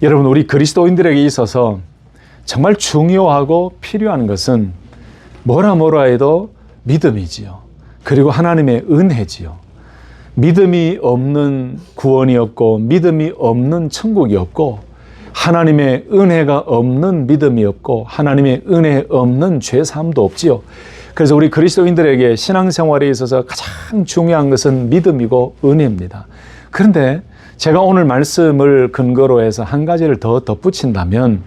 여러분, 우리 그리스도인들에게 있어서 정말 중요하고 필요한 것은 뭐라 해도 믿음이지요. 그리고 하나님의 은혜지요. 믿음이 없는 구원이 없고 믿음이 없는 천국이 없고 하나님의 은혜가 없는 믿음이 없고 하나님의 은혜 없는 죄사함도 없지요. 그래서 우리 그리스도인들에게 신앙생활에 있어서 가장 중요한 것은 믿음이고 은혜입니다. 그런데 제가 오늘 말씀을 근거로 해서 한 가지를 더 덧붙인다면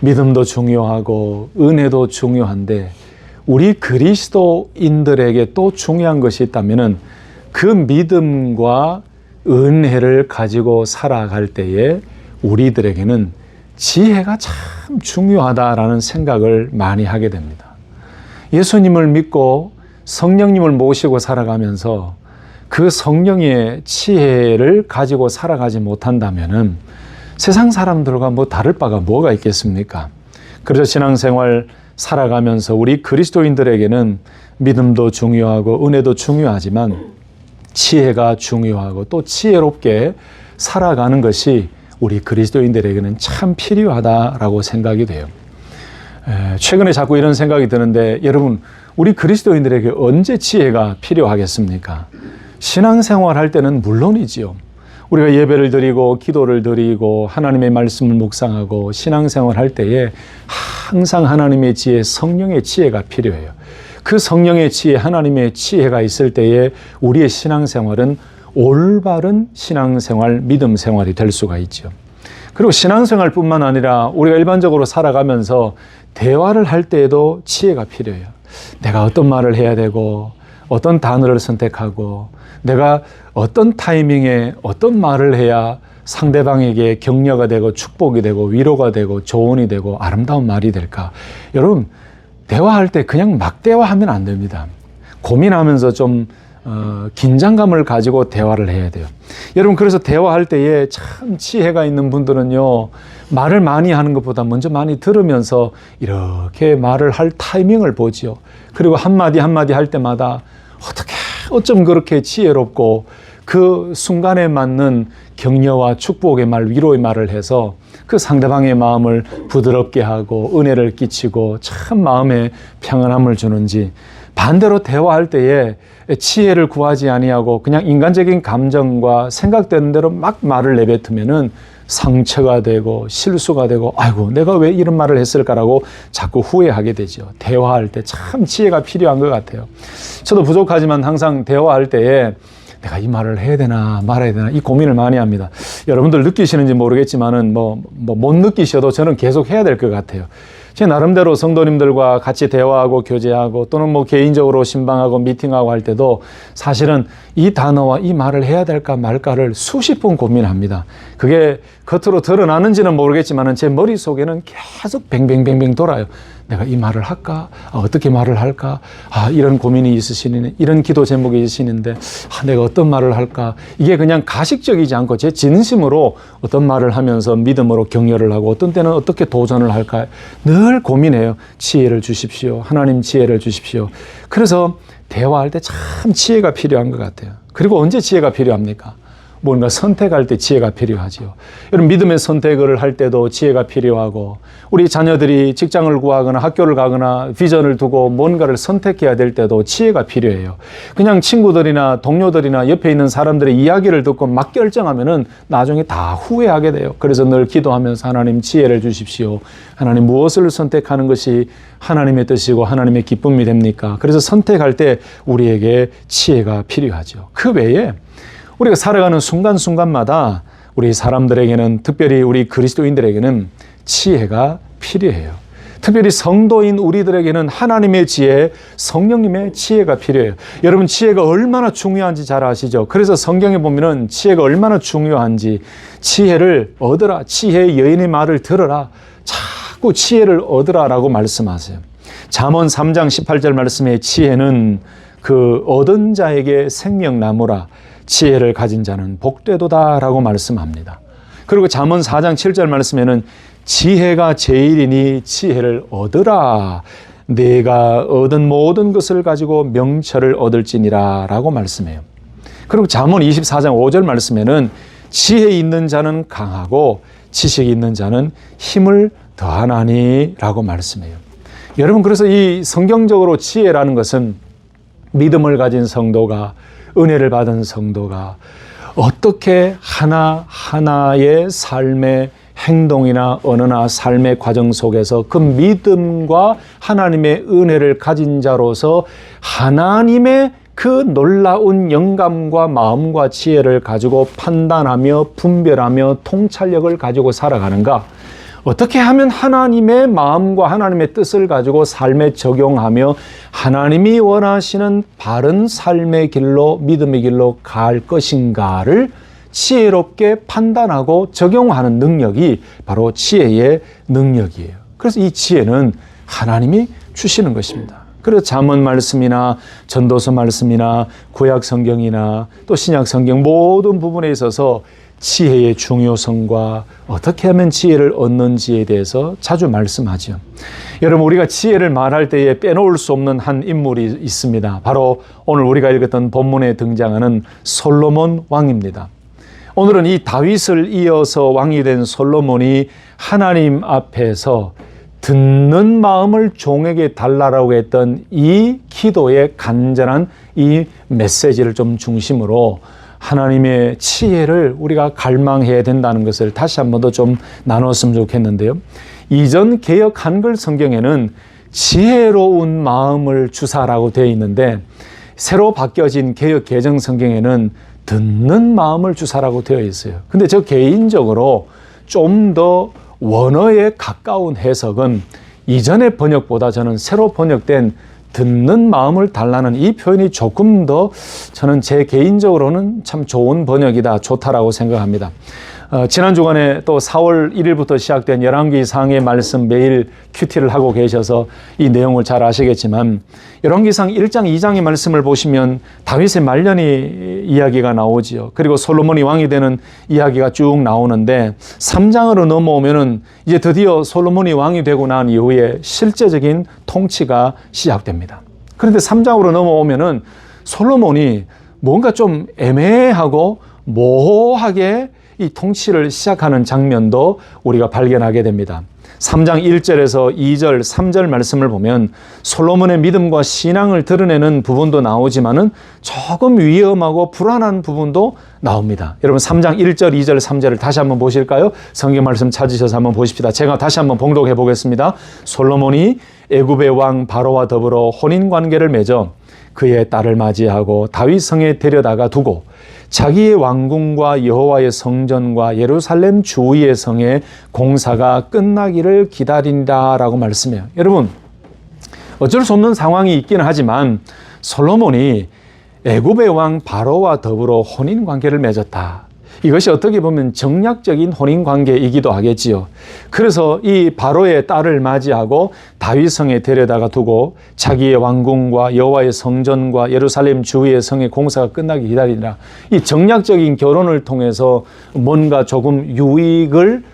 믿음도 중요하고 은혜도 중요한데 우리 그리스도인들에게 또 중요한 것이 있다면 그 믿음과 은혜를 가지고 살아갈 때에 우리들에게는 지혜가 참 중요하다라는 생각을 많이 하게 됩니다. 예수님을 믿고 성령님을 모시고 살아가면서 그 성령의 지혜를 가지고 살아가지 못한다면은 세상 사람들과 다를 바가 뭐가 있겠습니까? 그래서 신앙생활 살아가면서 우리 그리스도인들에게는 믿음도 중요하고 은혜도 중요하지만 지혜가 중요하고 또 지혜롭게 살아가는 것이 우리 그리스도인들에게는 참 필요하다라고 생각이 돼요. 최근에 자꾸 이런 생각이 드는데 여러분, 우리 그리스도인들에게 언제 지혜가 필요하겠습니까? 신앙생활 할 때는 물론이지요. 우리가 예배를 드리고 기도를 드리고 하나님의 말씀을 묵상하고 신앙생활 할 때에 항상 하나님의 지혜, 성령의 지혜가 필요해요. 그 성령의 지혜, 하나님의 지혜가 있을 때에 우리의 신앙생활은 올바른 신앙생활, 믿음 생활이 될 수가 있죠. 그리고 신앙생활뿐만 아니라 우리가 일반적으로 살아가면서 대화를 할 때에도 지혜가 필요해요. 내가 어떤 말을 해야 되고 어떤 단어를 선택하고 내가 어떤 타이밍에 어떤 말을 해야 상대방에게 격려가 되고 축복이 되고 위로가 되고 조언이 되고 아름다운 말이 될까? 여러분, 대화할 때 그냥 막 대화하면 안 됩니다. 고민하면서 좀 긴장감을 가지고 대화를 해야 돼요. 여러분, 그래서 대화할 때에 참 지혜가 있는 분들은요, 말을 많이 하는 것보다 먼저 많이 들으면서 이렇게 말을 할 타이밍을 보지요. 그리고 한마디 한마디 할 때마다 어쩜 그렇게 지혜롭고 그 순간에 맞는 격려와 축복의 말, 위로의 말을 해서 그 상대방의 마음을 부드럽게 하고 은혜를 끼치고 참 마음에 평안함을 주는지, 반대로 대화할 때에 지혜를 구하지 아니하고 그냥 인간적인 감정과 생각되는 대로 막 말을 내뱉으면은 상처가 되고 실수가 되고 아이고 내가 왜 이런 말을 했을까라고 자꾸 후회하게 되죠. 대화할 때 참 지혜가 필요한 것 같아요. 저도 부족하지만 항상 대화할 때에 내가 이 말을 해야 되나 말아야 되나 이 고민을 많이 합니다. 여러분들 느끼시는지 모르겠지만은 못 느끼셔도 저는 계속 해야 될 것 같아요. 제 나름대로 성도님들과 같이 대화하고 교제하고 또는 개인적으로 신방하고 미팅하고 할 때도 사실은 이 단어와 이 말을 해야 될까 말까를 수십 번 고민합니다. 그게 겉으로 드러나는지는 모르겠지만 제 머릿속에는 계속 뱅뱅뱅뱅 돌아요. 내가 이 말을 할까? 어떻게 말을 할까? 이런 고민이 있으시는, 이런 기도 제목이 있으시는데 내가 어떤 말을 할까? 이게 그냥 가식적이지 않고 제 진심으로 어떤 말을 하면서 믿음으로 격려를 하고 어떤 때는 어떻게 도전을 할까? 늘 고민해요. 지혜를 주십시오. 하나님 지혜를 주십시오. 그래서 대화할 때 참 지혜가 필요한 것 같아요. 그리고 언제 지혜가 필요합니까? 뭔가 선택할 때 지혜가 필요하지요. 여러분, 믿음의 선택을 할 때도 지혜가 필요하고 우리 자녀들이 직장을 구하거나 학교를 가거나 비전을 두고 뭔가를 선택해야 될 때도 지혜가 필요해요. 그냥 친구들이나 동료들이나 옆에 있는 사람들의 이야기를 듣고 막 결정하면은 나중에 다 후회하게 돼요. 그래서 늘 기도하면서 하나님 지혜를 주십시오. 하나님 무엇을 선택하는 것이 하나님의 뜻이고 하나님의 기쁨이 됩니까? 그래서 선택할 때 우리에게 지혜가 필요하죠. 그 외에 우리가 살아가는 순간순간마다 우리 사람들에게는, 특별히 우리 그리스도인들에게는 지혜가 필요해요. 특별히 성도인 우리들에게는 하나님의 지혜, 성령님의 지혜가 필요해요. 여러분, 지혜가 얼마나 중요한지 잘 아시죠? 그래서 성경에 보면은 지혜가 얼마나 중요한지, 지혜를 얻으라, 지혜의 여인의 말을 들어라, 자꾸 지혜를 얻으라라고 말씀하세요. 잠언 3장 18절 말씀에 지혜는 그 얻은 자에게 생명나무라, 지혜를 가진 자는 복되도다라고 말씀합니다. 그리고 잠언 4장 7절 말씀에는 지혜가 제일이니 지혜를 얻으라, 내가 얻은 모든 것을 가지고 명철을 얻을지니라 라고 말씀해요. 그리고 잠언 24장 5절 말씀에는 지혜 있는 자는 강하고 지식이 있는 자는 힘을 더하나니 라고 말씀해요. 여러분, 그래서 이 성경적으로 지혜라는 것은 믿음을 가진 성도가, 은혜를 받은 성도가 어떻게 하나하나의 삶의 행동이나 언어나 삶의 과정 속에서 그 믿음과 하나님의 은혜를 가진 자로서 하나님의 그 놀라운 영감과 마음과 지혜를 가지고 판단하며 분별하며 통찰력을 가지고 살아가는가? 어떻게 하면 하나님의 마음과 하나님의 뜻을 가지고 삶에 적용하며 하나님이 원하시는 바른 삶의 길로, 믿음의 길로 갈 것인가를 지혜롭게 판단하고 적용하는 능력이 바로 지혜의 능력이에요. 그래서 이 지혜는 하나님이 주시는 것입니다. 그래서 잠언 말씀이나 전도서 말씀이나 구약 성경이나 또 신약 성경 모든 부분에 있어서 지혜의 중요성과 어떻게 하면 지혜를 얻는지에 대해서 자주 말씀하죠. 여러분, 우리가 지혜를 말할 때에 빼놓을 수 없는 한 인물이 있습니다. 바로 오늘 우리가 읽었던 본문에 등장하는 솔로몬 왕입니다. 오늘은 이 다윗을 이어서 왕이 된 솔로몬이 하나님 앞에서 듣는 마음을 종에게 달라라고 했던 이 기도의 간절한 이 메시지를 좀 중심으로 하나님의 지혜를 우리가 갈망해야 된다는 것을 다시 한 번 더 좀 나눴으면 좋겠는데요. 이전 개역 한글 성경에는 지혜로운 마음을 주사라고 되어 있는데 새로 바뀌어진 개역 개정 성경에는 듣는 마음을 주사라고 되어 있어요. 근데 저 개인적으로 좀 더 원어에 가까운 해석은 이전의 번역보다 저는 새로 번역된 듣는 마음을 달라는 이 표현이 조금 더 저는 제 개인적으로는 참 좋은 번역이다, 좋다라고 생각합니다. 지난 주간에 또 4월 1일부터 시작된 열왕기상의 말씀 매일 큐티를 하고 계셔서 이 내용을 잘 아시겠지만 열왕기상 1장 2장의 말씀을 보시면 다윗의 말년이 이야기가 나오지요. 그리고 솔로몬이 왕이 되는 이야기가 쭉 나오는데 3장으로 넘어오면은 이제 드디어 솔로몬이 왕이 되고 난 이후에 실제적인 통치가 시작됩니다. 그런데 3장으로 넘어오면은 솔로몬이 뭔가 좀 애매하고 모호하게 이 통치를 시작하는 장면도 우리가 발견하게 됩니다. 3장 1절에서 2절, 3절 말씀을 보면 솔로몬의 믿음과 신앙을 드러내는 부분도 나오지만은 조금 위험하고 불안한 부분도 나옵니다. 여러분 3장 1절, 2절, 3절을 다시 한번 보실까요? 성경 말씀 찾으셔서 한번 보십시다. 제가 다시 한번 봉독해 보겠습니다. 솔로몬이 애굽의 왕 바로와 더불어 혼인 관계를 맺어 그의 딸을 맞이하고 다윗 성에 데려다가 두고 자기의 왕궁과 여호와의 성전과 예루살렘 주위의 성의 공사가 끝나기를 기다린다라고 말씀해요. 여러분, 어쩔 수 없는 상황이 있기는 하지만 솔로몬이 애굽의 왕 바로와 더불어 혼인 관계를 맺었다. 이것이 어떻게 보면 정략적인 혼인 관계이기도 하겠지요. 그래서 이 바로의 딸을 맞이하고 다윗성에 데려다가 두고 자기의 왕궁과 여호와의 성전과 예루살렘 주위의 성의 공사가 끝나기 기다리라. 이 정략적인 결혼을 통해서 뭔가 조금 유익을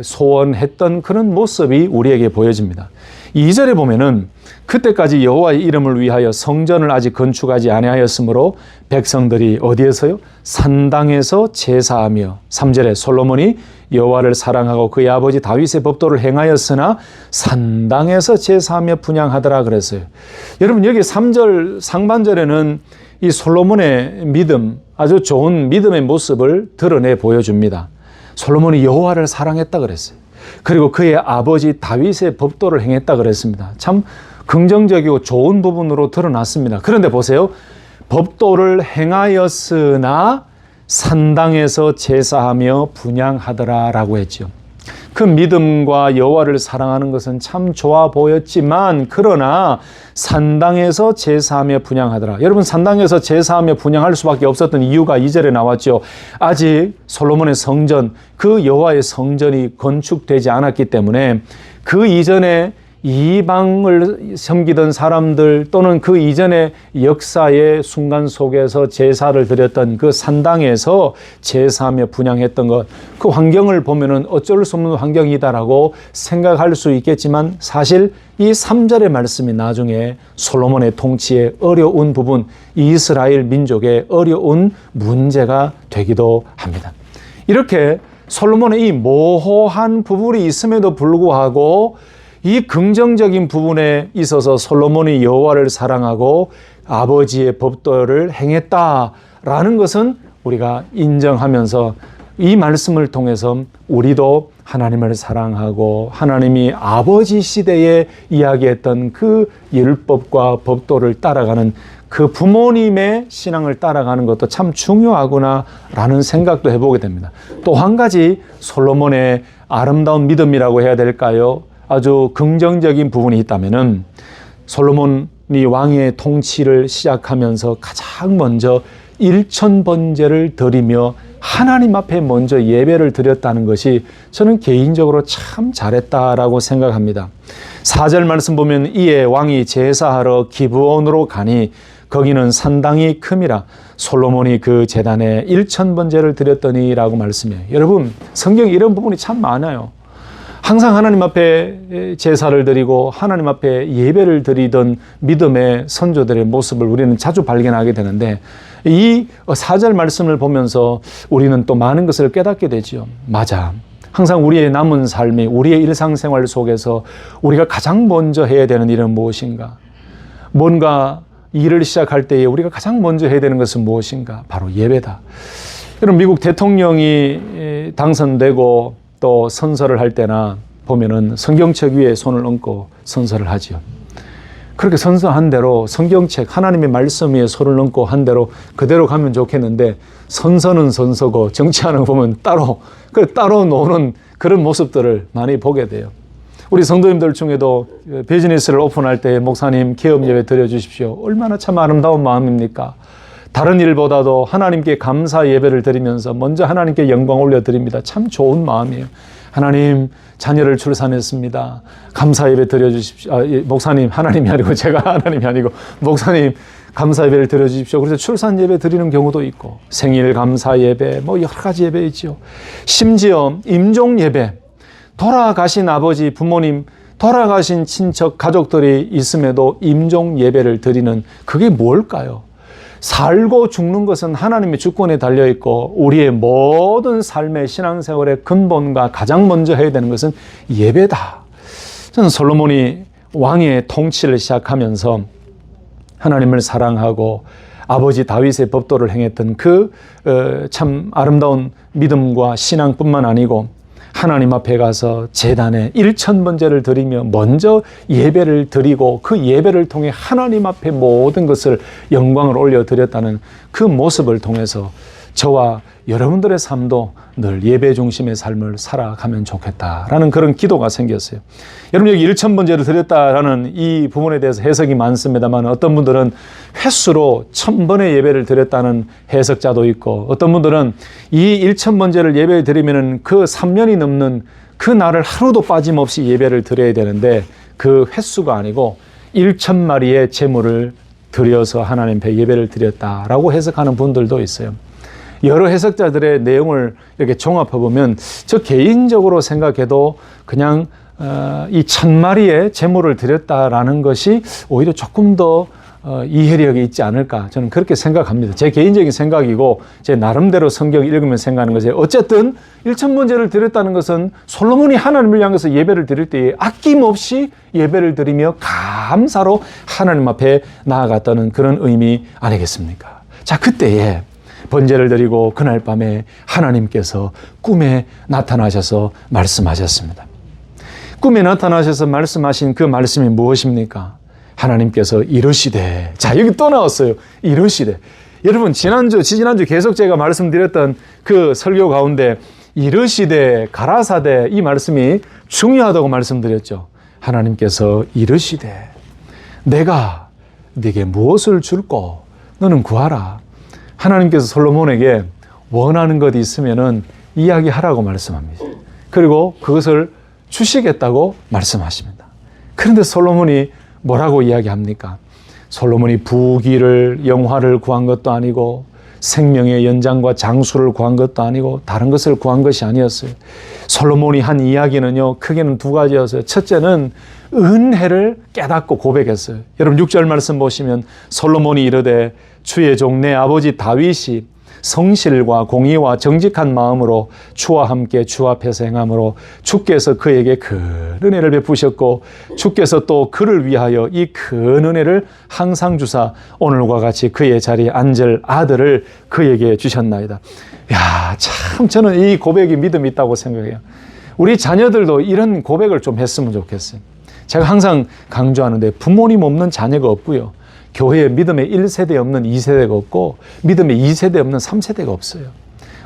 소원했던 그런 모습이 우리에게 보여집니다. 2절에 보면은 그때까지 여호와의 이름을 위하여 성전을 아직 건축하지 아니하였으므로 백성들이 어디에서요? 산당에서 제사하며 3절에 솔로몬이 여호와를 사랑하고 그의 아버지 다윗의 법도를 행하였으나 산당에서 제사하며 분향하더라 그랬어요. 여러분 여기 3절 상반절에는 이 솔로몬의 믿음, 아주 좋은 믿음의 모습을 드러내 보여줍니다. 솔로몬이 여호와를 사랑했다 그랬어요. 그리고 그의 아버지 다윗의 법도를 행했다 그랬습니다. 참 긍정적이고 좋은 부분으로 드러났습니다. 그런데 보세요. 법도를 행하였으나 산당에서 제사하며 분향하더라라고 했죠. 그 믿음과 여호와를 사랑하는 것은 참 좋아 보였지만 그러나 산당에서 제사하며 분향하더라. 여러분 산당에서 제사하며 분향할 수밖에 없었던 이유가 2절에 나왔죠. 아직 솔로몬의 성전, 그 여호와의 성전이 건축되지 않았기 때문에 그 이전에 이방을 섬기던 사람들 또는 그 이전의 역사의 순간 속에서 제사를 드렸던 그 산당에서 제사하며 분향했던 것, 그 환경을 보면은 어쩔 수 없는 환경이다라고 생각할 수 있겠지만 사실 이 3절의 말씀이 나중에 솔로몬의 통치의 어려운 부분, 이스라엘 민족의 어려운 문제가 되기도 합니다. 이렇게 솔로몬의 이 모호한 부분이 있음에도 불구하고 이 긍정적인 부분에 있어서 솔로몬이 여호와를 사랑하고 아버지의 법도를 행했다라는 것은 우리가 인정하면서 이 말씀을 통해서 우리도 하나님을 사랑하고 하나님이 아버지 시대에 이야기했던 그 율법과 법도를 따라가는 그 부모님의 신앙을 따라가는 것도 참 중요하구나라는 생각도 해보게 됩니다. 또 한 가지 솔로몬의 아름다운 믿음이라고 해야 될까요? 아주 긍정적인 부분이 있다면은 솔로몬이 왕의 통치를 시작하면서 가장 먼저 일천번제를 드리며 하나님 앞에 먼저 예배를 드렸다는 것이 저는 개인적으로 참 잘했다라고 생각합니다. 4절 말씀 보면 이에 왕이 제사하러 기브온으로 가니 거기는 산당이 큼이라 솔로몬이 그 제단에 1000번제를 드렸더니라고 말씀해요. 여러분, 성경에 이런 부분이 참 많아요. 항상 하나님 앞에 제사를 드리고 하나님 앞에 예배를 드리던 믿음의 선조들의 모습을 우리는 자주 발견하게 되는데 이 4절 말씀을 보면서 우리는 또 많은 것을 깨닫게 되지요. 맞아. 항상 우리의 남은 삶이 우리의 일상생활 속에서 우리가 가장 먼저 해야 되는 일은 무엇인가? 뭔가 일을 시작할 때에 우리가 가장 먼저 해야 되는 것은 무엇인가? 바로 예배다. 여러분, 미국 대통령이 당선되고 또 선서를 할 때나 보면은 성경책 위에 손을 얹고 선서를 하지요. 그렇게 선서한 대로 성경책 하나님의 말씀 위에 손을 얹고 한 대로 그대로 가면 좋겠는데 선서는 선서고 정치하는 거 보면 따로 노는 그런 모습들을 많이 보게 돼요. 우리 성도님들 중에도 비즈니스를 오픈할 때 목사님 개업 예배 드려주십시오. 얼마나 참 아름다운 마음입니까? 다른 일보다도 하나님께 감사 예배를 드리면서 먼저 하나님께 영광 올려드립니다. 참 좋은 마음이에요. 하나님, 자녀를 출산했습니다. 감사 예배 드려주십시오. 목사님, 하나님이 아니고 제가 하나님이 아니고 목사님 감사 예배를 드려주십시오. 그래서 출산 예배 드리는 경우도 있고 생일 감사 예배 뭐 여러 가지 예배 있죠. 심지어 임종 예배, 돌아가신 아버지, 부모님, 돌아가신 친척, 가족들이 있음에도 임종 예배를 드리는 그게 뭘까요? 살고 죽는 것은 하나님의 주권에 달려있고 우리의 모든 삶의 신앙생활의 근본과 가장 먼저 해야 되는 것은 예배다. 저는 솔로몬이 왕의 통치를 시작하면서 하나님을 사랑하고 아버지 다윗의 법도를 행했던 그 참 아름다운 믿음과 신앙뿐만 아니고 하나님 앞에 가서 제단에 1000번제를 드리며 먼저 예배를 드리고 그 예배를 통해 하나님 앞에 모든 것을 영광을 올려드렸다는 그 모습을 통해서 저와 여러분들의 삶도 늘 예배 중심의 삶을 살아가면 좋겠다라는 그런 기도가 생겼어요. 여러분, 여기 1000번제를 드렸다라는 이 부분에 대해서 해석이 많습니다만 어떤 분들은 횟수로 1000번의 예배를 드렸다는 해석자도 있고 어떤 분들은 이 1000번제를 예배 드리면 그 3년이 넘는 그 날을 하루도 빠짐없이 예배를 드려야 되는데 그 횟수가 아니고 1000마리의 제물을 드려서 하나님 앞에 예배를 드렸다라고 해석하는 분들도 있어요. 여러 해석자들의 내용을 이렇게 종합해보면 저 개인적으로 생각해도 그냥 이 1000마리의 제물을 드렸다라는 것이 오히려 조금 더 이해력이 있지 않을까 저는 그렇게 생각합니다. 제 개인적인 생각이고 제 나름대로 성경을 읽으면 생각하는 것이 어쨌든 1000번제를 드렸다는 것은 솔로몬이 하나님을 향해서 예배를 드릴 때에 아낌없이 예배를 드리며 감사로 하나님 앞에 나아갔다는 그런 의미 아니겠습니까? 자, 그때에 번제를 드리고 그날 밤에 하나님께서 꿈에 나타나셔서 말씀하셨습니다. 꿈에 나타나셔서 말씀하신 그 말씀이 무엇입니까? 하나님께서 이르시되, 자, 여기 또 나왔어요. 이르시되. 여러분, 지난주 계속 제가 말씀드렸던 그 설교 가운데 이르시되, 가라사대 이 말씀이 중요하다고 말씀드렸죠. 하나님께서 이르시되, 내가 네게 무엇을 줄꼬? 너는 구하라. 하나님께서 솔로몬에게 원하는 것이 있으면은 이야기하라고 말씀합니다. 그리고 그것을 주시겠다고 말씀하십니다. 그런데 솔로몬이 뭐라고 이야기합니까? 솔로몬이 부귀를, 영화를 구한 것도 아니고 생명의 연장과 장수를 구한 것도 아니고 다른 것을 구한 것이 아니었어요. 솔로몬이 한 이야기는요, 크게는 두 가지였어요. 첫째는 은혜를 깨닫고 고백했어요. 여러분 6절 말씀 보시면 솔로몬이 이르되 주의 종 내 아버지 다윗이 성실과 공의와 정직한 마음으로 주와 함께 주 앞에서 행함으로 주께서 그에게 큰 은혜를 베푸셨고 주께서 또 그를 위하여 이 큰 은혜를 항상 주사 오늘과 같이 그의 자리에 앉을 아들을 그에게 주셨나이다. 야, 참 저는 이 고백이 믿음이 있다고 생각해요. 우리 자녀들도 이런 고백을 좀 했으면 좋겠어요. 제가 항상 강조하는데 부모님 없는 자녀가 없고요. 교회에 믿음의 1세대 없는 2세대가 없고 믿음의 2세대 없는 3세대가 없어요.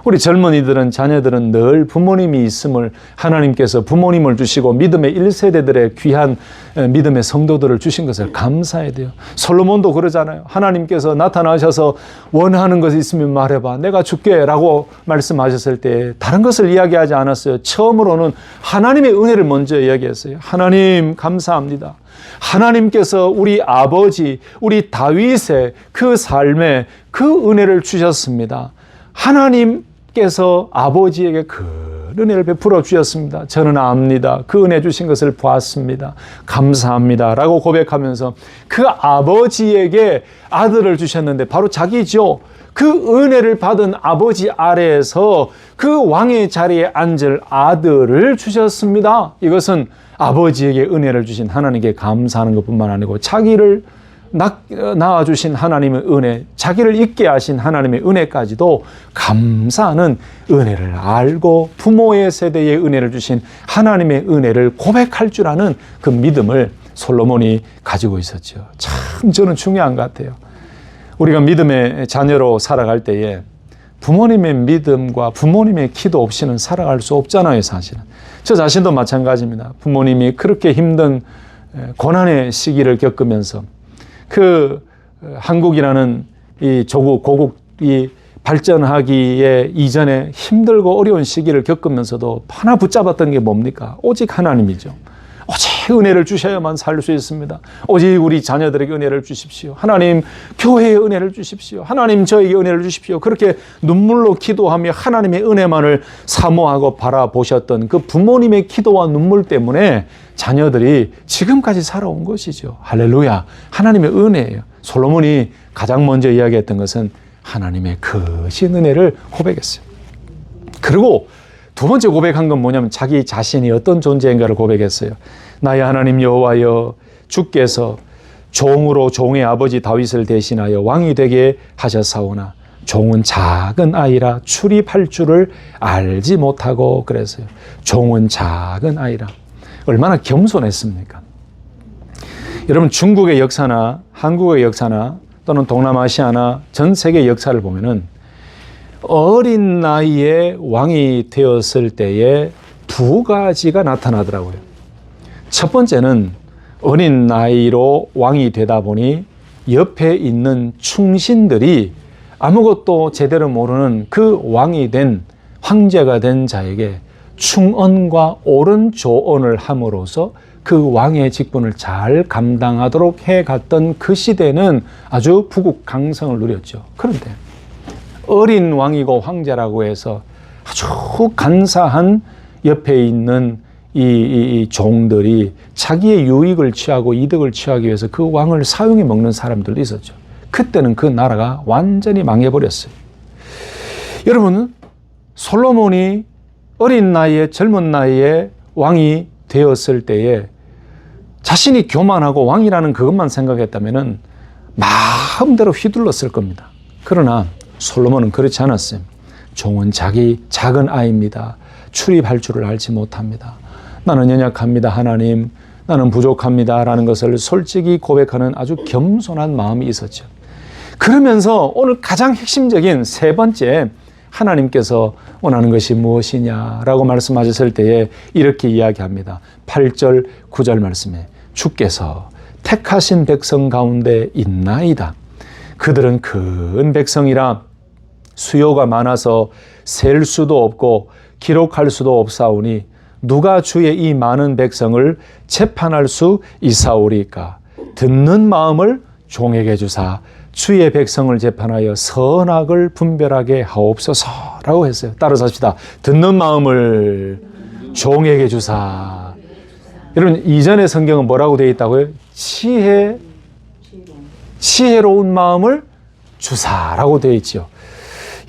우리 젊은이들은 자녀들은 늘 부모님이 있음을 하나님께서 부모님을 주시고 믿음의 1세대들의 귀한 믿음의 성도들을 주신 것을 감사해야 돼요. 솔로몬도 그러잖아요. 하나님께서 나타나셔서 원하는 것이 있으면 말해봐. 내가 줄게 라고 말씀하셨을 때 다른 것을 이야기하지 않았어요. 처음으로는 하나님의 은혜를 먼저 이야기했어요. 하나님 감사합니다. 하나님께서 우리 아버지, 우리 다윗의 그 삶에 그 은혜를 주셨습니다. 하나님께서 아버지에게 그 은혜를 베풀어 주셨습니다. 저는 압니다. 그 은혜 주신 것을 보았습니다. 감사합니다. 라고 고백하면서 그 아버지에게 아들을 주셨는데 바로 자기죠. 그 은혜를 받은 아버지 아래에서 그 왕의 자리에 앉을 아들을 주셨습니다. 이것은 아버지에게 은혜를 주신 하나님께 감사하는 것뿐만 아니고 자기를 낳아주신 하나님의 은혜, 자기를 있게 하신 하나님의 은혜까지도 감사하는 은혜를 알고 부모의 세대에 은혜를 주신 하나님의 은혜를 고백할 줄 아는 그 믿음을 솔로몬이 가지고 있었죠. 참 저는 중요한 것 같아요. 우리가 믿음의 자녀로 살아갈 때에 부모님의 믿음과 부모님의 기도 없이는 살아갈 수 없잖아요, 사실은. 저 자신도 마찬가지입니다. 부모님이 그렇게 힘든 고난의 시기를 겪으면서 그 한국이라는 이 조국, 고국이 발전하기에 이전에 힘들고 어려운 시기를 겪으면서도 하나 붙잡았던 게 뭡니까? 오직 하나님이죠. 오직 은혜를 주셔야만 살 수 있습니다. 오직 우리 자녀들에게 은혜를 주십시오. 하나님 교회에 은혜를 주십시오. 하나님 저에게 은혜를 주십시오. 그렇게 눈물로 기도하며 하나님의 은혜만을 사모하고 바라보셨던 그 부모님의 기도와 눈물 때문에 자녀들이 지금까지 살아온 것이죠. 할렐루야. 하나님의 은혜예요. 솔로몬이 가장 먼저 이야기했던 것은 하나님의 크신 은혜를 고백했어요. 그리고 두 번째 고백한 건 뭐냐면 자기 자신이 어떤 존재인가를 고백했어요. 나의 하나님 여호와여, 주께서 종으로 종의 아버지 다윗을 대신하여 왕이 되게 하셨사오나 종은 작은 아이라 출입할 줄을 알지 못하고 그랬어요. 종은 작은 아이라. 얼마나 겸손했습니까? 여러분 중국의 역사나 한국의 역사나 또는 동남아시아나 전 세계 역사를 보면은 어린 나이에 왕이 되었을 때에 두 가지가 나타나더라고요. 첫 번째는 어린 나이로 왕이 되다 보니 옆에 있는 충신들이 아무것도 제대로 모르는 그 왕이 된 황제가 된 자에게 충언과 옳은 조언을 함으로써 그 왕의 직분을 잘 감당하도록 해갔던 그 시대는 아주 부국강성을 누렸죠. 그런데 어린 왕이고 황제라고 해서 아주 간사한 옆에 있는 이 종들이 자기의 유익을 취하고 이득을 취하기 위해서 그 왕을 사용해 먹는 사람들도 있었죠. 그때는 그 나라가 완전히 망해버렸어요. 여러분, 솔로몬이 어린 나이에 젊은 나이에 왕이 되었을 때에 자신이 교만하고 왕이라는 그것만 생각했다면 마음대로 휘둘렀을 겁니다. 그러나 솔로몬은 그렇지 않았어요. 종은 자기 작은 아이입니다. 출입할 줄을 알지 못합니다. 나는 연약합니다. 하나님, 나는 부족합니다. 라는 것을 솔직히 고백하는 아주 겸손한 마음이 있었죠. 그러면서 오늘 가장 핵심적인 세 번째, 하나님께서 원하는 것이 무엇이냐라고 말씀하셨을 때에 이렇게 이야기합니다. 8절, 9절 말씀에 주께서 택하신 백성 가운데 있나이다. 그들은 큰 백성이라 수요가 많아서 셀 수도 없고 기록할 수도 없사오니 누가 주의 이 많은 백성을 재판할 수 있사오리까. 듣는 마음을 종에게 주사 주의 백성을 재판하여 선악을 분별하게 하옵소서라고 했어요. 따라서 합시다. 듣는 마음을 종에게 주사. 여러분 이전의 성경은 뭐라고 되어 있다고요? 지혜로운 마음을 주사라고 되어 있죠.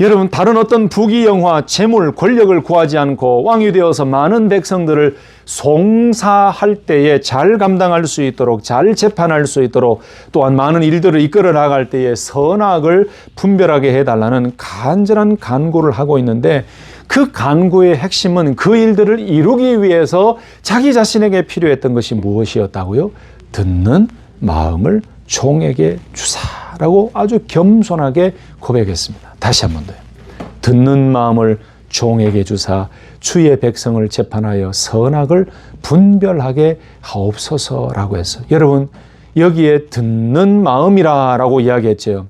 여러분, 다른 어떤 부귀영화, 재물, 권력을 구하지 않고 왕이 되어서 많은 백성들을 송사할 때에 잘 감당할 수 있도록, 잘 재판할 수 있도록, 또한 많은 일들을 이끌어 나갈 때에 선악을 분별하게 해달라는 간절한 간구를 하고 있는데, 그 간구의 핵심은 그 일들을 이루기 위해서 자기 자신에게 필요했던 것이 무엇이었다고요? 듣는 마음을 종에게 주사라고 아주 겸손하게 고백했습니다. 다시 한 번 더요. 듣는 마음을 종에게 주사 주의 백성을 재판하여 선악을 분별하게 하옵소서라고 해서, 여러분, 여기에 듣는 마음이라고 이야기했죠.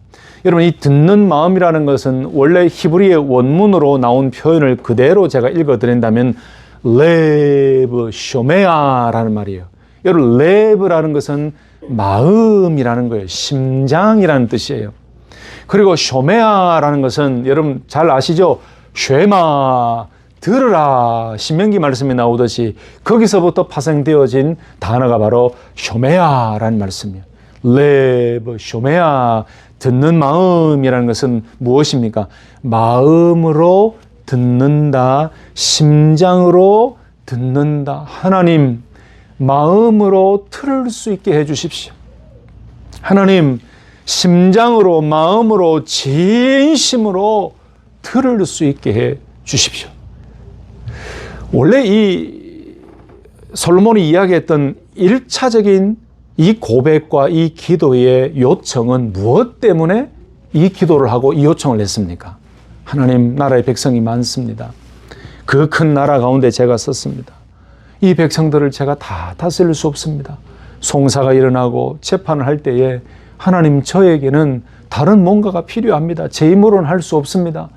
여러분, 이 듣는 마음이라는 것은 원래 히브리의 원문으로 나온 표현을 그대로 제가 읽어드린다면 레브 쇼메아라는 말이에요. 여러분, 레브라는 것은 마음이라는 거예요. 심장이라는 뜻이에요. 그리고 쇼메아라는 것은 여러분 잘 아시죠? 쉐마, 들으라, 신명기 말씀에 나오듯이 거기서부터 파생되어진 단어가 바로 쇼메아라는 말씀이에요. 레브 쇼메아, 듣는 마음이라는 것은 무엇입니까? 마음으로 듣는다, 심장으로 듣는다. 하나님, 마음으로 들을 수 있게 해 주십시오. 하나님, 심장으로, 마음으로, 진심으로 들을 수 있게 해 주십시오. 원래 이 솔로몬이 이야기했던 1차적인 이 고백과 이 기도의 요청은 무엇 때문에 이 기도를 하고 이 요청을 했습니까? 하나님, 나라의 백성이 많습니다. 그 큰 나라 가운데 제가 섰습니다. 이 백성들을 제가 다 다스릴 수 없습니다. 송사가 일어나고 재판을 할 때에 하나님, 저에게는 다른 뭔가가 필요합니다. 제 힘으로는 할 수 없습니다.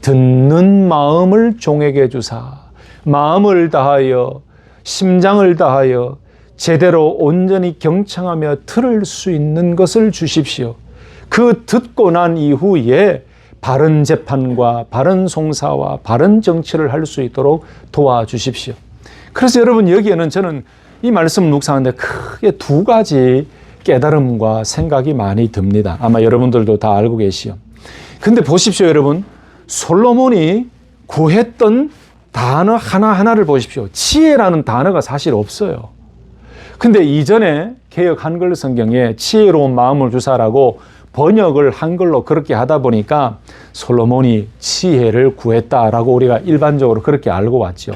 듣는 마음을 종에게 주사, 마음을 다하여, 심장을 다하여 제대로 온전히 경청하며 들을 수 있는 것을 주십시오. 그 듣고 난 이후에 바른 재판과 바른 송사와 바른 정치를 할 수 있도록 도와주십시오. 그래서 여러분, 여기에는 저는 이 말씀을 묵상하는데 크게 두 가지 깨달음과 생각이 많이 듭니다. 아마 여러분들도 다 알고 계시오. 근데 보십시오, 여러분. 솔로몬이 구했던 단어 하나하나를 보십시오. 지혜라는 단어가 사실 없어요. 근데 이전에 개역 한글 성경에 지혜로운 마음을 주사라고 번역을 한글로 그렇게 하다 보니까 솔로몬이 지혜를 구했다라고 우리가 일반적으로 그렇게 알고 왔죠.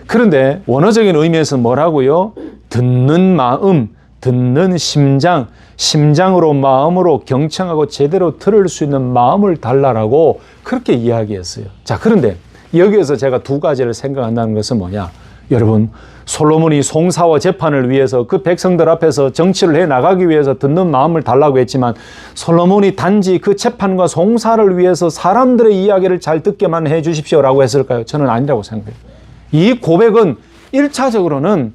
그런데 원어적인 의미에서 뭐라고요? 듣는 마음, 듣는 심장, 심장으로 마음으로 경청하고 제대로 들을 수 있는 마음을 달라라고 그렇게 이야기했어요. 자, 그런데 여기에서 제가 두 가지를 생각한다는 것은 뭐냐? 여러분, 솔로몬이 송사와 재판을 위해서 그 백성들 앞에서 정치를 해 나가기 위해서 듣는 마음을 달라고 했지만, 솔로몬이 단지 그 재판과 송사를 위해서 사람들의 이야기를 잘 듣게만 해 주십시오라고 했을까요? 저는 아니라고 생각해요. 이 고백은 1차적으로는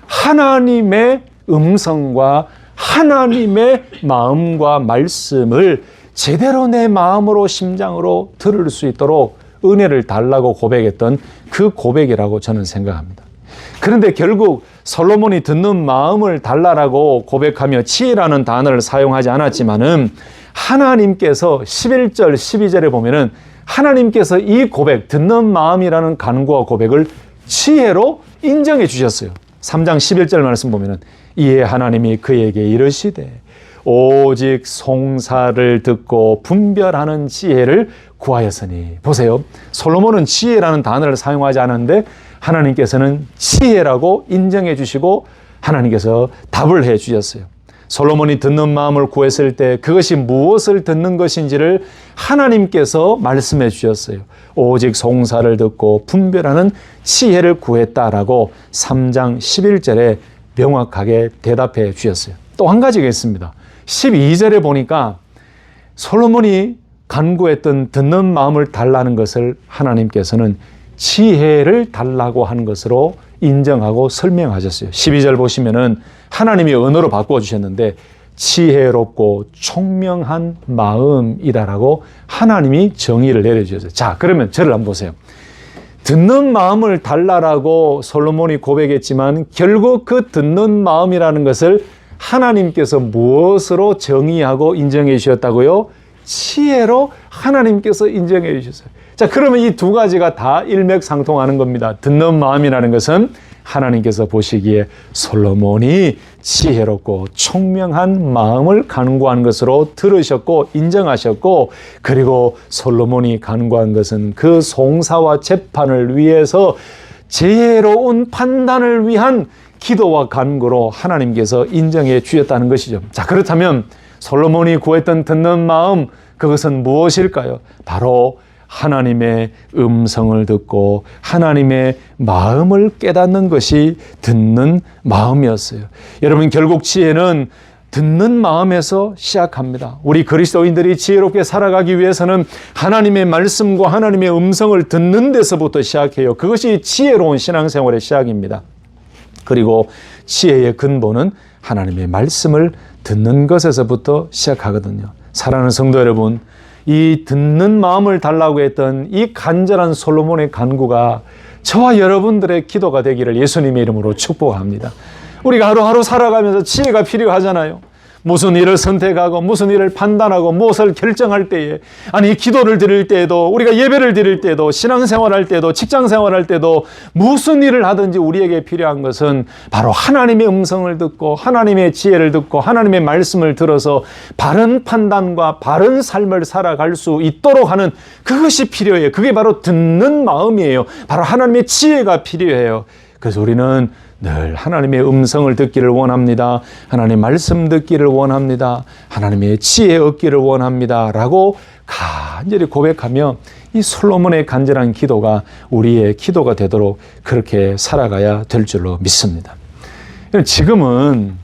하나님의 음성과 하나님의 마음과 말씀을 제대로 내 마음으로, 심장으로 들을 수 있도록 은혜를 달라고 고백했던 그 고백이라고 저는 생각합니다. 그런데 결국 솔로몬이 듣는 마음을 달라라고 고백하며 지혜라는 단어를 사용하지 않았지만은, 하나님께서 11절, 12절에 보면은 하나님께서 이 고백, 듣는 마음이라는 간구와 고백을 지혜로 인정해 주셨어요. 3장 11절 말씀 보면은, 이에 하나님이 그에게 이르시되 오직 송사를 듣고 분별하는 지혜를 구하였으니. 보세요. 솔로몬은 지혜라는 단어를 사용하지 않았는데 하나님께서는 지혜라고 인정해 주시고 하나님께서 답을 해 주셨어요. 솔로몬이 듣는 마음을 구했을 때 그것이 무엇을 듣는 것인지를 하나님께서 말씀해 주셨어요. 오직 송사를 듣고 분별하는 지혜를 구했다라고 3장 11절에 명확하게 대답해 주셨어요. 또 한 가지가 있습니다. 12절에 보니까 솔로몬이 간구했던 듣는 마음을 달라는 것을 하나님께서는 지혜를 달라고 하는 것으로 인정하고 설명하셨어요. 12절 보시면은 하나님이 언어로 바꿔주셨는데 지혜롭고 총명한 마음이다라고 하나님이 정의를 내려주셨어요. 자, 그러면 저를 한번 보세요. 듣는 마음을 달라라고 솔로몬이 고백했지만 결국 그 듣는 마음이라는 것을 하나님께서 무엇으로 정의하고 인정해 주셨다고요? 지혜로 하나님께서 인정해 주셨어요. 자, 그러면 이 두 가지가 다 일맥상통하는 겁니다. 듣는 마음이라는 것은 하나님께서 보시기에 솔로몬이 지혜롭고 총명한 마음을 간구한 것으로 들으셨고 인정하셨고, 그리고 솔로몬이 간구한 것은 그 송사와 재판을 위해서 지혜로운 판단을 위한 기도와 간구로 하나님께서 인정해 주셨다는 것이죠. 자, 그렇다면 솔로몬이 구했던 듣는 마음, 그것은 무엇일까요? 바로 하나님의 음성을 듣고 하나님의 마음을 깨닫는 것이 듣는 마음이었어요. 여러분, 결국 지혜는 듣는 마음에서 시작합니다. 우리 그리스도인들이 지혜롭게 살아가기 위해서는 하나님의 말씀과 하나님의 음성을 듣는 데서부터 시작해요. 그것이 지혜로운 신앙생활의 시작입니다. 그리고 지혜의 근본은 하나님의 말씀을 듣는 것에서부터 시작하거든요. 사랑하는 성도 여러분, 이 듣는 마음을 달라고 했던 이 간절한 솔로몬의 간구가 저와 여러분들의 기도가 되기를 예수님의 이름으로 축복합니다. 우리가 하루하루 살아가면서 지혜가 필요하잖아요. 무슨 일을 선택하고 무슨 일을 판단하고 무엇을 결정할 때에, 아니 기도를 드릴 때에도, 우리가 예배를 드릴 때에도, 신앙생활할 때도, 직장생활할 때도, 무슨 일을 하든지 우리에게 필요한 것은 바로 하나님의 음성을 듣고 하나님의 지혜를 듣고 하나님의 말씀을 들어서 바른 판단과 바른 삶을 살아갈 수 있도록 하는 그것이 필요해요. 그게 바로 듣는 마음이에요. 바로 하나님의 지혜가 필요해요. 그래서 우리는 늘 하나님의 음성을 듣기를 원합니다. 하나님의 말씀 듣기를 원합니다. 하나님의 지혜 얻기를 원합니다. 라고 간절히 고백하며 이 솔로몬의 간절한 기도가 우리의 기도가 되도록 그렇게 살아가야 될 줄로 믿습니다. 지금은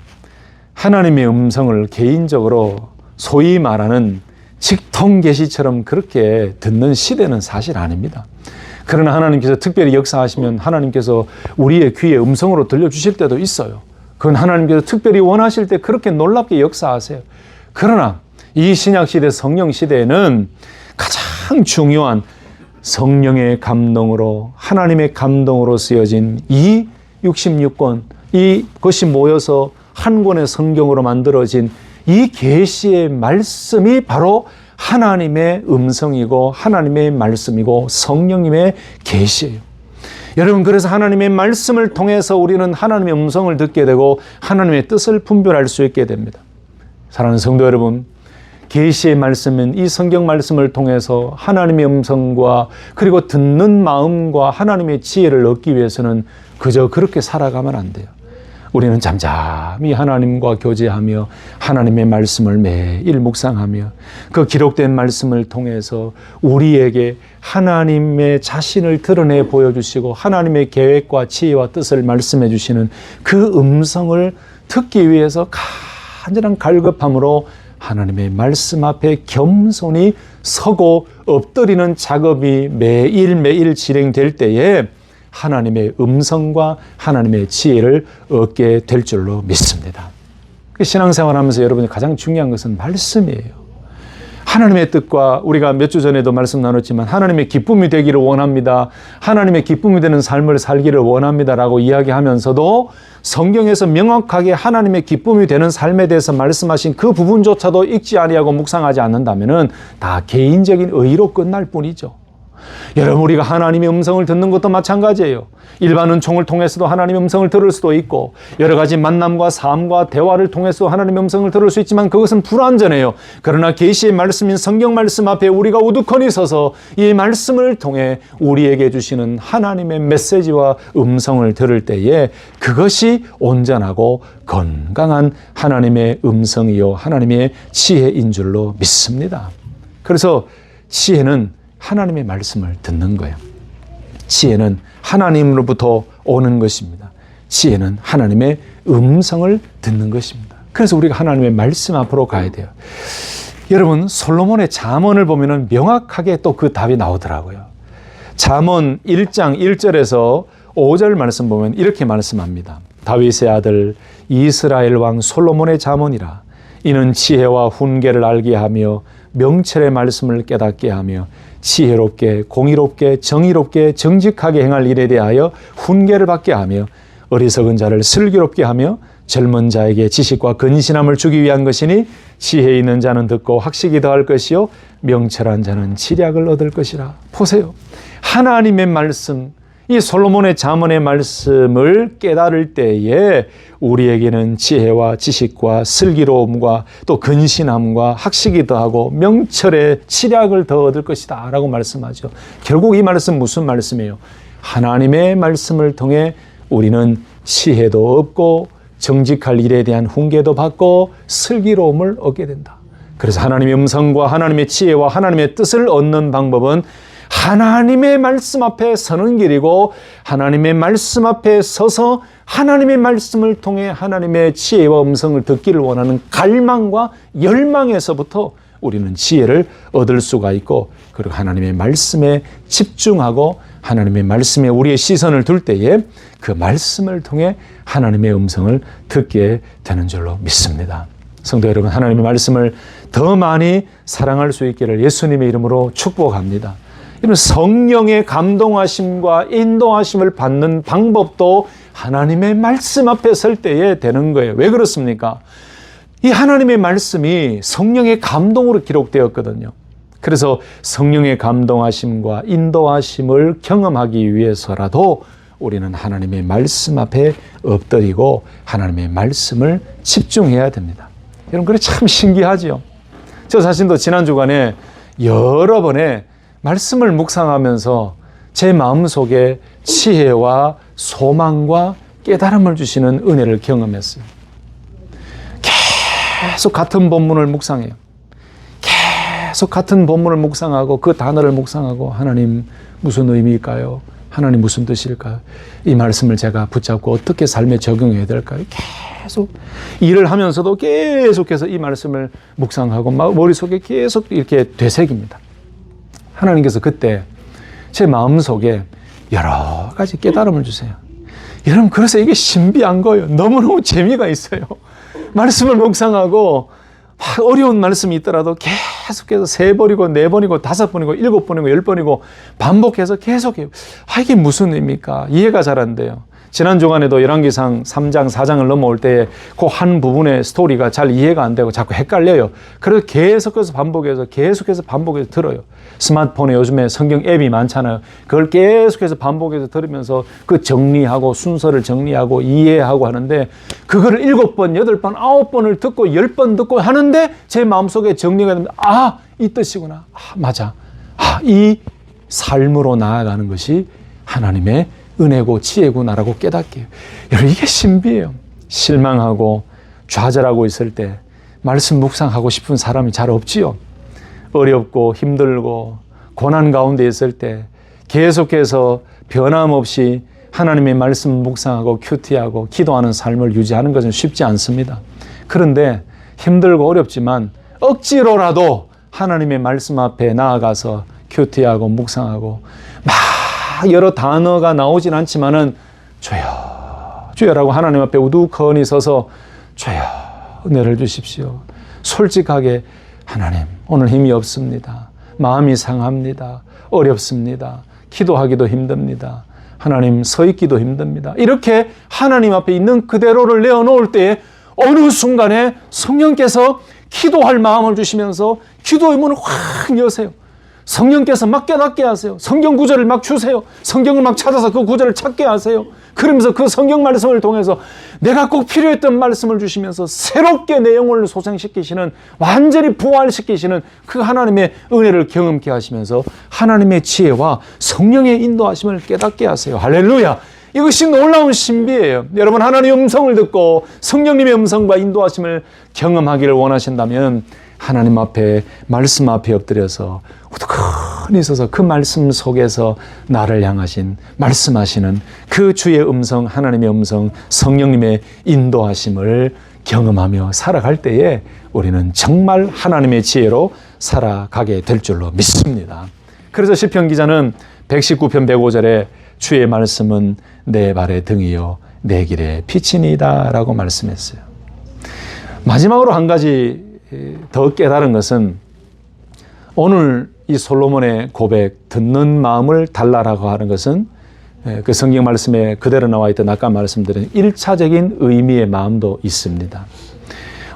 하나님의 음성을 개인적으로 소위 말하는 직통계시처럼 그렇게 듣는 시대는 사실 아닙니다. 그러나 하나님께서 특별히 역사하시면 하나님께서 우리의 귀에 음성으로 들려주실 때도 있어요. 그건 하나님께서 특별히 원하실 때 그렇게 놀랍게 역사하세요. 그러나 이 신약시대 성령시대에는 가장 중요한 성령의 감동으로, 하나님의 감동으로 쓰여진 이 66권, 이것이 모여서 한 권의 성경으로 만들어진 이 계시의 말씀이 바로 하나님의 음성이고 하나님의 말씀이고 성령님의 계시예요. 여러분, 그래서 하나님의 말씀을 통해서 우리는 하나님의 음성을 듣게 되고 하나님의 뜻을 분별할 수 있게 됩니다. 사랑하는 성도 여러분, 계시의 말씀은 이 성경 말씀을 통해서 하나님의 음성과 그리고 듣는 마음과 하나님의 지혜를 얻기 위해서는 그저 그렇게 살아가면 안 돼요. 우리는 잠잠히 하나님과 교제하며 하나님의 말씀을 매일 묵상하며 그 기록된 말씀을 통해서 우리에게 하나님의 자신을 드러내 보여주시고 하나님의 계획과 지혜와 뜻을 말씀해 주시는 그 음성을 듣기 위해서 간절한 갈급함으로 하나님의 말씀 앞에 겸손히 서고 엎드리는 작업이 매일매일 진행될 때에 하나님의 음성과 하나님의 지혜를 얻게 될 줄로 믿습니다. 신앙생활하면서 여러분이 가장 중요한 것은 말씀이에요. 하나님의 뜻과 우리가 몇 주 전에도 말씀 나눴지만 하나님의 기쁨이 되기를 원합니다. 하나님의 기쁨이 되는 삶을 살기를 원합니다라고 이야기하면서도 성경에서 명확하게 하나님의 기쁨이 되는 삶에 대해서 말씀하신 그 부분조차도 읽지 아니하고 묵상하지 않는다면은 다 개인적인 의의로 끝날 뿐이죠. 여러분, 우리가 하나님의 음성을 듣는 것도 마찬가지예요. 일반 은총을 통해서도 하나님의 음성을 들을 수도 있고 여러 가지 만남과 삶과 대화를 통해서 하나님의 음성을 들을 수 있지만 그것은 불완전해요. 그러나 계시의 말씀인 성경 말씀 앞에 우리가 우두커니 서서 이 말씀을 통해 우리에게 주시는 하나님의 메시지와 음성을 들을 때에 그것이 온전하고 건강한 하나님의 음성이요 하나님의 지혜인 줄로 믿습니다. 그래서 지혜는 하나님의 말씀을 듣는 거예요. 지혜는 하나님으로부터 오는 것입니다. 지혜는 하나님의 음성을 듣는 것입니다. 그래서 우리가 하나님의 말씀 앞으로 가야 돼요. 여러분, 솔로몬의 잠언을 보면은 명확하게 또 그 답이 나오더라고요. 잠언 1장 1절에서 5절 말씀 보면 이렇게 말씀합니다. 다윗의 아들 이스라엘 왕 솔로몬의 잠언이라. 이는 지혜와 훈계를 알게 하며 명철의 말씀을 깨닫게 하며 지혜롭게 공의롭게 정의롭게 정직하게 행할 일에 대하여 훈계를 받게 하며 어리석은 자를 슬기롭게 하며 젊은 자에게 지식과 근신함을 주기 위한 것이니 지혜 있는 자는 듣고 학식이 더할 것이요 명철한 자는 지략을 얻을 것이라. 보세요. 하나님의 말씀, 이 솔로몬의 잠언의 말씀을 깨달을 때에 우리에게는 지혜와 지식과 슬기로움과 또 근신함과 학식이 더하고 명철의 치략을 더 얻을 것이다 라고 말씀하죠. 결국 이 말씀 무슨 말씀이에요? 하나님의 말씀을 통해 우리는 지혜도 얻고 정직할 일에 대한 훈계도 받고 슬기로움을 얻게 된다. 그래서 하나님의 음성과 하나님의 지혜와 하나님의 뜻을 얻는 방법은 하나님의 말씀 앞에 서는 길이고, 하나님의 말씀 앞에 서서 하나님의 말씀을 통해 하나님의 지혜와 음성을 듣기를 원하는 갈망과 열망에서부터 우리는 지혜를 얻을 수가 있고, 그리고 하나님의 말씀에 집중하고 하나님의 말씀에 우리의 시선을 둘 때에 그 말씀을 통해 하나님의 음성을 듣게 되는 줄로 믿습니다. 성도 여러분, 하나님의 말씀을 더 많이 사랑할 수 있기를 예수님의 이름으로 축복합니다. 이런 성령의 감동하심과 인도하심을 받는 방법도 하나님의 말씀 앞에 설 때에 되는 거예요. 왜 그렇습니까? 이 하나님의 말씀이 성령의 감동으로 기록되었거든요. 그래서 성령의 감동하심과 인도하심을 경험하기 위해서라도 우리는 하나님의 말씀 앞에 엎드리고 하나님의 말씀을 집중해야 됩니다. 여러분, 그게 참 신기하죠. 저 자신도 지난 주간에 여러 번의 말씀을 묵상하면서 제 마음속에 지혜와 소망과 깨달음을 주시는 은혜를 경험했어요. 계속 같은 본문을 묵상해요. 계속 같은 본문을 묵상하고 그 단어를 묵상하고, 하나님 무슨 의미일까요? 하나님 무슨 뜻일까요? 이 말씀을 제가 붙잡고 어떻게 삶에 적용해야 될까요? 계속 일을 하면서도 계속해서 이 말씀을 묵상하고 머릿속에 계속 이렇게 되새깁니다. 하나님께서 그때 제 마음속에 여러 가지 깨달음을 주세요. 여러분, 그래서 이게 신비한 거예요. 너무너무 재미가 있어요. 말씀을 묵상하고 어려운 말씀이 있더라도 계속해서 3번이고 4번이고 5번이고 7번이고 10번이고 반복해서 계속해요. 이게 무슨 의미입니까? 이해가 잘 안 돼요. 지난 주간에도 열왕기상 3장 4장을 넘어올 때에 그 한 부분의 스토리가 잘 이해가 안 되고 자꾸 헷갈려요. 그래서 계속해서 반복해서 들어요. 스마트폰에 요즘에 성경 앱이 많잖아요. 그걸 계속해서 반복해서 들으면서 그 정리하고 순서를 정리하고 이해하고 하는데, 그거를 7번, 8번, 9번을 듣고 10번 듣고 하는데 제 마음속에 정리가 됩니다. 이 뜻이구나. 맞아. 이 삶으로 나아가는 것이 하나님의 은혜고 지혜구나라고 깨닫게 해요. 여러분, 이게 신비해요. 실망하고 좌절하고 있을 때 말씀 묵상하고 싶은 사람이 잘 없지요. 어렵고 힘들고 고난 가운데 있을 때 계속해서 변함없이 하나님의 말씀 묵상하고 큐티하고 기도하는 삶을 유지하는 것은 쉽지 않습니다. 그런데 힘들고 어렵지만 억지로라도 하나님의 말씀 앞에 나아가서 큐티하고 묵상하고 여러 단어가 나오진 않지만은 주여, 주여라고 하나님 앞에 우두커니 서서 주여 은혜를 주십시오. 솔직하게 하나님, 오늘 힘이 없습니다. 마음이 상합니다. 어렵습니다. 기도하기도 힘듭니다. 하나님, 서 있기도 힘듭니다. 이렇게 하나님 앞에 있는 그대로를 내어놓을 때에 어느 순간에 성령께서 기도할 마음을 주시면서 기도의 문을 확 여세요. 성령께서 막 깨닫게 하세요. 성경 구절을 막 주세요. 성경을 막 찾아서 그 구절을 찾게 하세요. 그러면서 그 성경 말씀을 통해서 내가 꼭 필요했던 말씀을 주시면서 새롭게 내 영혼을 소생시키시는, 완전히 부활시키시는 그 하나님의 은혜를 경험케 하시면서 하나님의 지혜와 성령의 인도하심을 깨닫게 하세요. 할렐루야! 이것이 놀라운 신비예요. 여러분, 하나님의 음성을 듣고 성령님의 음성과 인도하심을 경험하기를 원하신다면 하나님 앞에, 말씀 앞에 엎드려서 우두커니 서서 그 말씀 속에서 나를 향하신, 말씀하시는 그 주의 음성, 하나님의 음성, 성령님의 인도하심을 경험하며 살아갈 때에 우리는 정말 하나님의 지혜로 살아가게 될 줄로 믿습니다. 그래서 시편 기자는 119편 105절에 주의 말씀은 내 발의 등이요 내 길의 빛이니이다 라고 말씀했어요. 마지막으로 한 가지 더 깨달은 것은, 오늘 이 솔로몬의 고백, 듣는 마음을 달라라고 하는 것은 그 성경 말씀에 그대로 나와 있던 아까 말씀드린 1차적인 의미의 마음도 있습니다.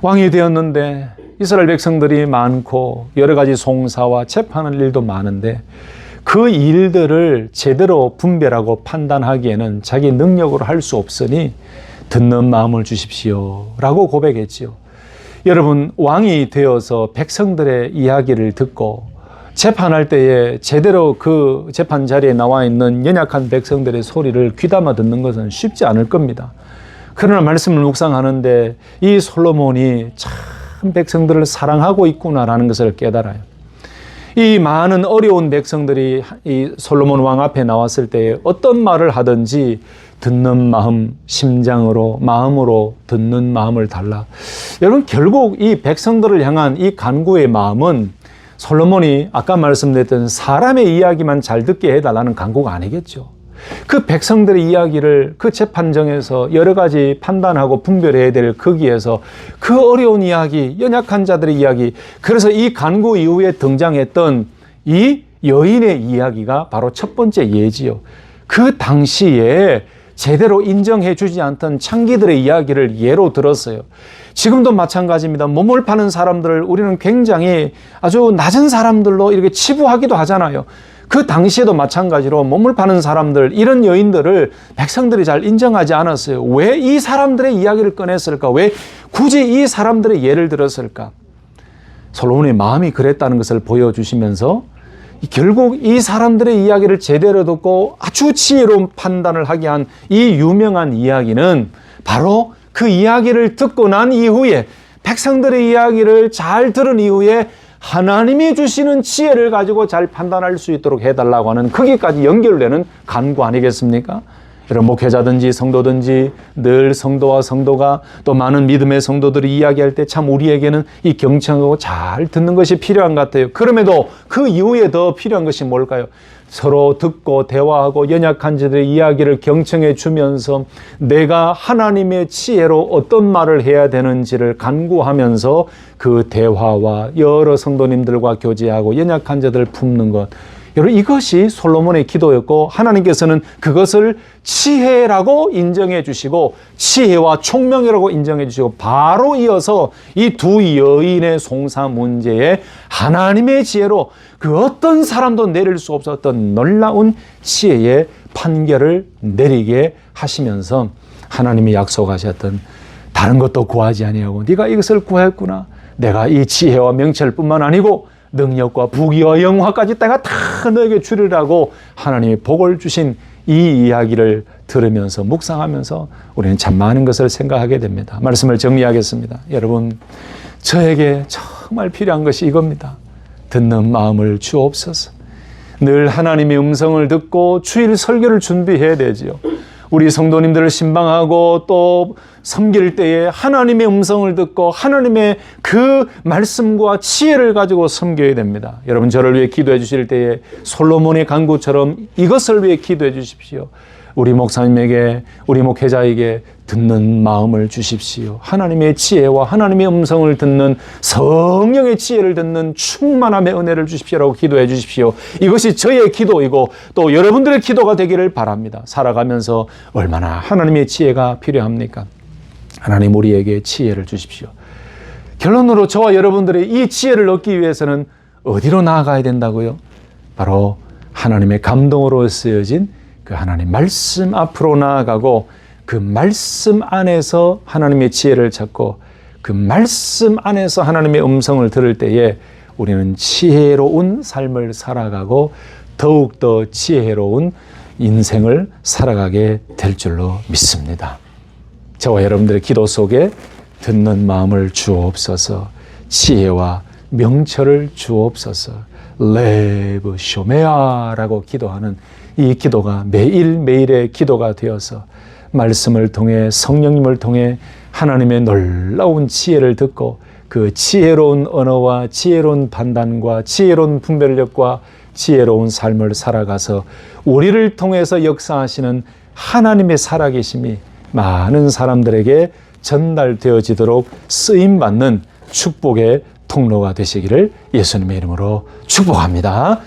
왕이 되었는데 이스라엘 백성들이 많고 여러 가지 송사와 재판할 일도 많은데 그 일들을 제대로 분별하고 판단하기에는 자기 능력으로 할 수 없으니 듣는 마음을 주십시오 라고 고백했지요. 여러분, 왕이 되어서 백성들의 이야기를 듣고 재판할 때에 제대로 그 재판 자리에 나와 있는 연약한 백성들의 소리를 귀담아 듣는 것은 쉽지 않을 겁니다. 그러나 말씀을 묵상하는데 이 솔로몬이 참 백성들을 사랑하고 있구나라는 것을 깨달아요. 이 많은 어려운 백성들이 이 솔로몬 왕 앞에 나왔을 때 어떤 말을 하든지 듣는 마음, 심장으로, 마음으로 듣는 마음을 달라. 여러분, 결국 이 백성들을 향한 이 간구의 마음은 솔로몬이 아까 말씀드렸던 사람의 이야기만 잘 듣게 해달라는 간구가 아니겠죠. 그 백성들의 이야기를 그 재판정에서 여러 가지 판단하고 분별해야 될 거기에서 그 어려운 이야기, 연약한 자들의 이야기, 그래서 이 간구 이후에 등장했던 이 여인의 이야기가 바로 첫 번째 예지요. 그 당시에 제대로 인정해 주지 않던 창기들의 이야기를 예로 들었어요. 지금도 마찬가지입니다. 몸을 파는 사람들을 우리는 굉장히 아주 낮은 사람들로 이렇게 치부하기도 하잖아요. 그 당시에도 마찬가지로 몸을 파는 사람들, 이런 여인들을 백성들이 잘 인정하지 않았어요. 왜 이 사람들의 이야기를 꺼냈을까? 왜 굳이 이 사람들의 예를 들었을까? 솔로몬의 마음이 그랬다는 것을 보여주시면서 결국 이 사람들의 이야기를 제대로 듣고 아주 지혜로운 판단을 하게 한 이 유명한 이야기는 바로 그 이야기를 듣고 난 이후에, 백성들의 이야기를 잘 들은 이후에 하나님이 주시는 지혜를 가지고 잘 판단할 수 있도록 해달라고 하는, 거기까지 연결되는 간구 아니겠습니까? 여러분, 목회자든지 성도든지 늘 성도와 성도가 또 많은 믿음의 성도들이 이야기할 때 참 우리에게는 이 경청하고 잘 듣는 것이 필요한 것 같아요. 그럼에도 그 이후에 더 필요한 것이 뭘까요? 서로 듣고 대화하고 연약한 자들의 이야기를 경청해 주면서 내가 하나님의 지혜로 어떤 말을 해야 되는지를 간구하면서 그 대화와 여러 성도님들과 교제하고 연약한 자들을 품는 것, 여러분, 이것이 솔로몬의 기도였고 하나님께서는 그것을 지혜라고 인정해 주시고 지혜와 총명이라고 인정해 주시고 바로 이어서 이 두 여인의 송사 문제에 하나님의 지혜로 그 어떤 사람도 내릴 수 없었던 놀라운 지혜의 판결을 내리게 하시면서 하나님이 약속하셨던 다른 것도 구하지 아니하고 네가 이것을 구했구나. 내가 이 지혜와 명철뿐만 아니고 능력과 부귀와 영화까지 내가 다 너에게 주리라고 하나님이 복을 주신 이 이야기를 들으면서 묵상하면서 우리는 참 많은 것을 생각하게 됩니다. 말씀을 정리하겠습니다. 여러분, 저에게 정말 필요한 것이 이겁니다. 듣는 마음을 주옵소서. 늘 하나님의 음성을 듣고 주일 설교를 준비해야 되지요. 우리 성도님들을 신방하고 또 섬길 때에 하나님의 음성을 듣고 하나님의 그 말씀과 지혜를 가지고 섬겨야 됩니다. 여러분, 저를 위해 기도해 주실 때에 솔로몬의 간구처럼 이것을 위해 기도해 주십시오. 우리 목사님에게, 우리 목회자에게 듣는 마음을 주십시오. 하나님의 지혜와 하나님의 음성을 듣는, 성령의 지혜를 듣는 충만함의 은혜를 주십시오라고 기도해 주십시오. 이것이 저의 기도이고 또 여러분들의 기도가 되기를 바랍니다. 살아가면서 얼마나 하나님의 지혜가 필요합니까? 하나님, 우리에게 지혜를 주십시오. 결론으로 저와 여러분들의 이 지혜를 얻기 위해서는 어디로 나아가야 된다고요? 바로 하나님의 감동으로 쓰여진 그 하나님 말씀 앞으로 나아가고 그 말씀 안에서 하나님의 지혜를 찾고 그 말씀 안에서 하나님의 음성을 들을 때에 우리는 지혜로운 삶을 살아가고 더욱더 지혜로운 인생을 살아가게 될 줄로 믿습니다. 저와 여러분들의 기도 속에 듣는 마음을 주옵소서, 지혜와 명철을 주옵소서, 레브 쇼메아라고 기도하는 이 기도가 매일매일의 기도가 되어서 말씀을 통해, 성령님을 통해 하나님의 놀라운 지혜를 듣고 그 지혜로운 언어와 지혜로운 판단과 지혜로운 분별력과 지혜로운 삶을 살아가서 우리를 통해서 역사하시는 하나님의 살아계심이 많은 사람들에게 전달되어지도록 쓰임받는 축복의 통로가 되시기를 예수님의 이름으로 축복합니다.